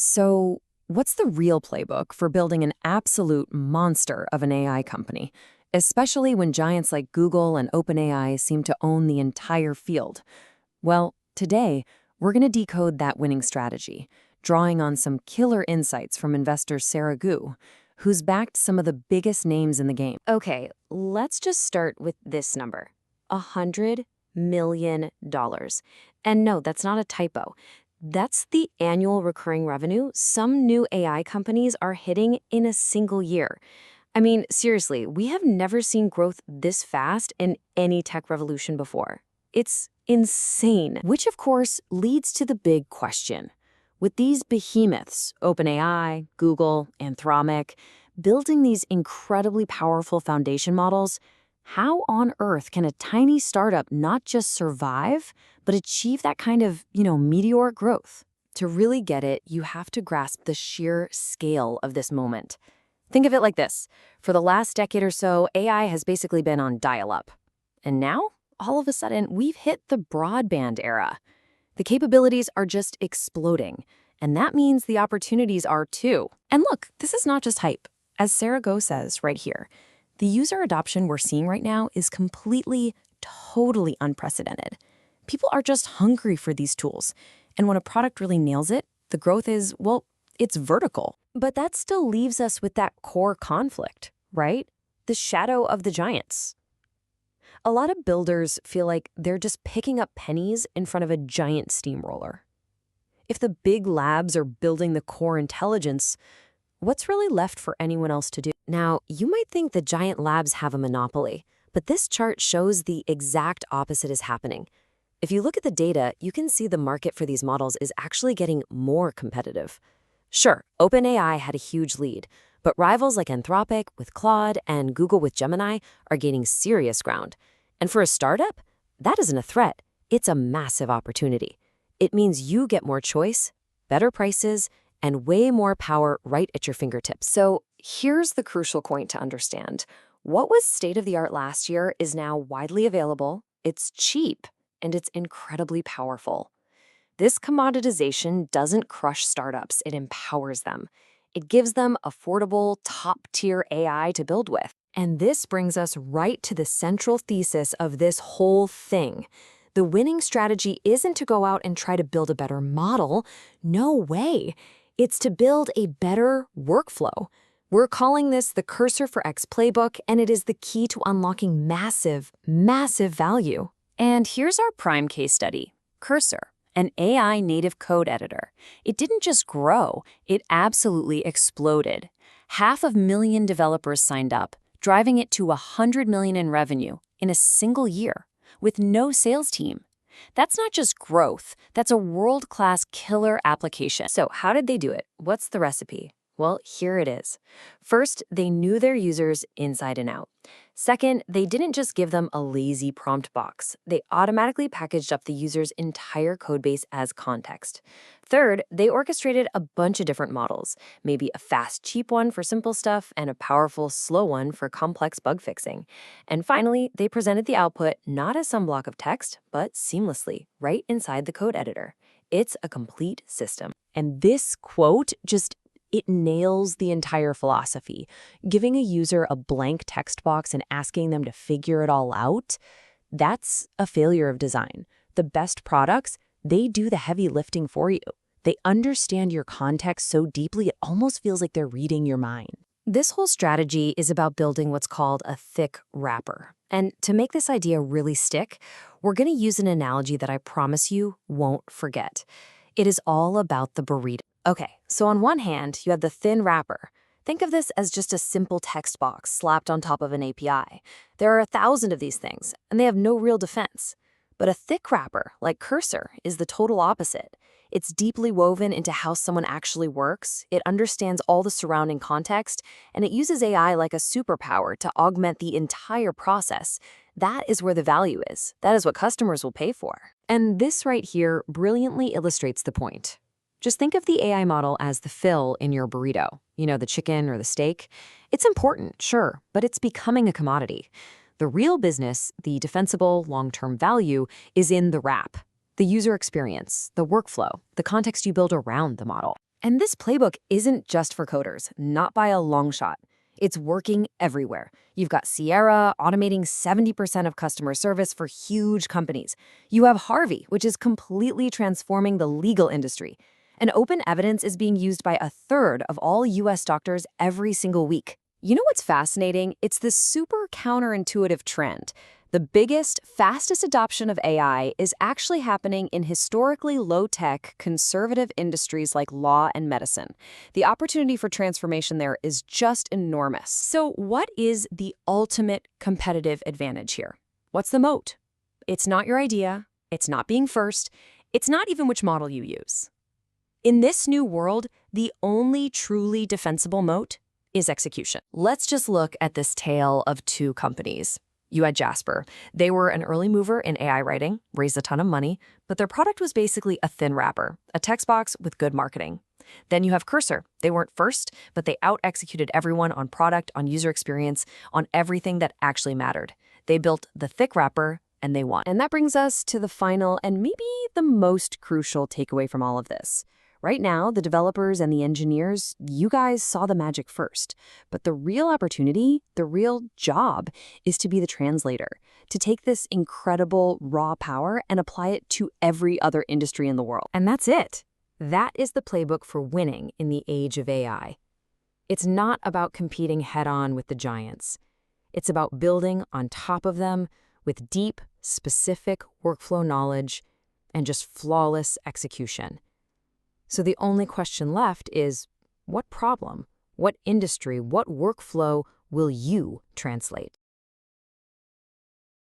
So, what's the real playbook for building an absolute monster of an AI company, especially when giants like Google and OpenAI seem to own the entire field? Well, today, we're going to decode that winning strategy, drawing on some killer insights from investor Sarah Guo, who's backed some of the biggest names in the game. Okay, let's just start with this number, $100 million. And no, that's not a typo. That's the annual recurring revenue some new AI companies are hitting in a single year. I mean, seriously, we have never seen growth this fast in any tech revolution before. It's insane. Which, of course, leads to the big question. With these behemoths, OpenAI, Google, Anthropic, building these incredibly powerful foundation models, how on earth can a tiny startup not just survive, but achieve that kind of, meteoric growth? To really get it, you have to grasp the sheer scale of this moment. Think of it like this. For the last decade or so, AI has basically been on dial-up. And now, all of a sudden, we've hit the broadband era. The capabilities are just exploding, and that means the opportunities are too. And look, this is not just hype. As Sarah Guo says right here, the user adoption we're seeing right now is completely, totally unprecedented. People are just hungry for these tools, and when a product really nails it, the growth is, well, it's vertical. But that still leaves us with that core conflict, right? The shadow of the giants. A lot of builders feel like they're just picking up pennies in front of a giant steamroller. If the big labs are building the core intelligence, what's really left for anyone else to do? Now, you might think the giant labs have a monopoly, but this chart shows the exact opposite is happening. If you look at the data, you can see the market for these models is actually getting more competitive. Sure, OpenAI had a huge lead, but rivals like Anthropic with Claude and Google with Gemini are gaining serious ground. And for a startup, that isn't a threat. It's a massive opportunity. It means you get more choice, better prices, and way more power right at your fingertips. So here's the crucial point to understand. What was state-of-the-art last year is now widely available, it's cheap, and it's incredibly powerful. This commoditization doesn't crush startups, it empowers them. It gives them affordable, top-tier AI to build with. And this brings us right to the central thesis of this whole thing. The winning strategy isn't to go out and try to build a better model. No way. It's to build a better workflow. We're calling this the Cursor for X playbook, and it is the key to unlocking massive, massive value. And here's our prime case study, Cursor, an AI native code editor. It didn't just grow, it absolutely exploded. 500,000 developers signed up, driving it to $100 million in revenue in a single year, with no sales team. That's not just growth, that's a world-class killer application. So how did they do it? What's the recipe? Well, here it is. First, they knew their users inside and out. Second, they didn't just give them a lazy prompt box. They automatically packaged up the user's entire codebase as context. Third, they orchestrated a bunch of different models, maybe a fast, cheap one for simple stuff and a powerful, slow one for complex bug fixing. And finally, they presented the output not as some block of text, but seamlessly, right inside the code editor. It's a complete system. And this quote it nails the entire philosophy. Giving a user a blank text box and asking them to figure it all out, that's a failure of design. The best products, they do the heavy lifting for you. They understand your context so deeply it almost feels like they're reading your mind. This whole strategy is about building what's called a thick wrapper. And to make this idea really stick, we're going to use an analogy that I promise you won't forget. It is all about the burrito. Okay, so on one hand, you have the thin wrapper. Think of this as just a simple text box slapped on top of an API. There are 1,000 of these things, and they have no real defense. But a thick wrapper, like Cursor, is the total opposite. It's deeply woven into how someone actually works, it understands all the surrounding context, and it uses AI like a superpower to augment the entire process. That is where the value is. That is what customers will pay for. And this right here brilliantly illustrates the point. Just think of the AI model as the fill in your burrito, the chicken or the steak. It's important, sure, but it's becoming a commodity. The real business, the defensible long-term value, is in the wrap, the user experience, the workflow, the context you build around the model. And this playbook isn't just for coders, not by a long shot. It's working everywhere. You've got Sierra automating 70% of customer service for huge companies. You have Harvey, which is completely transforming the legal industry. And open evidence is being used by a third of all US doctors every single week. You know what's fascinating? It's this super counterintuitive trend. The biggest, fastest adoption of AI is actually happening in historically low-tech, conservative industries like law and medicine. The opportunity for transformation there is just enormous. So what is the ultimate competitive advantage here? What's the moat? It's not your idea. It's not being first. It's not even which model you use. In this new world, the only truly defensible moat is execution. Let's just look at this tale of two companies. You had Jasper. They were an early mover in AI writing, raised a ton of money, but their product was basically a thin wrapper, a text box with good marketing. Then you have Cursor. They weren't first, but they out-executed everyone on product, on user experience, on everything that actually mattered. They built the thick wrapper, and they won. And that brings us to the final and maybe the most crucial takeaway from all of this. Right now, the developers and the engineers, you guys saw the magic first. But the real opportunity, the real job, is to be the translator, to take this incredible raw power and apply it to every other industry in the world. And that's it. That is the playbook for winning in the age of AI. It's not about competing head-on with the giants. It's about building on top of them with deep, specific workflow knowledge and just flawless execution. So the only question left is, what problem, what industry, what workflow will you translate?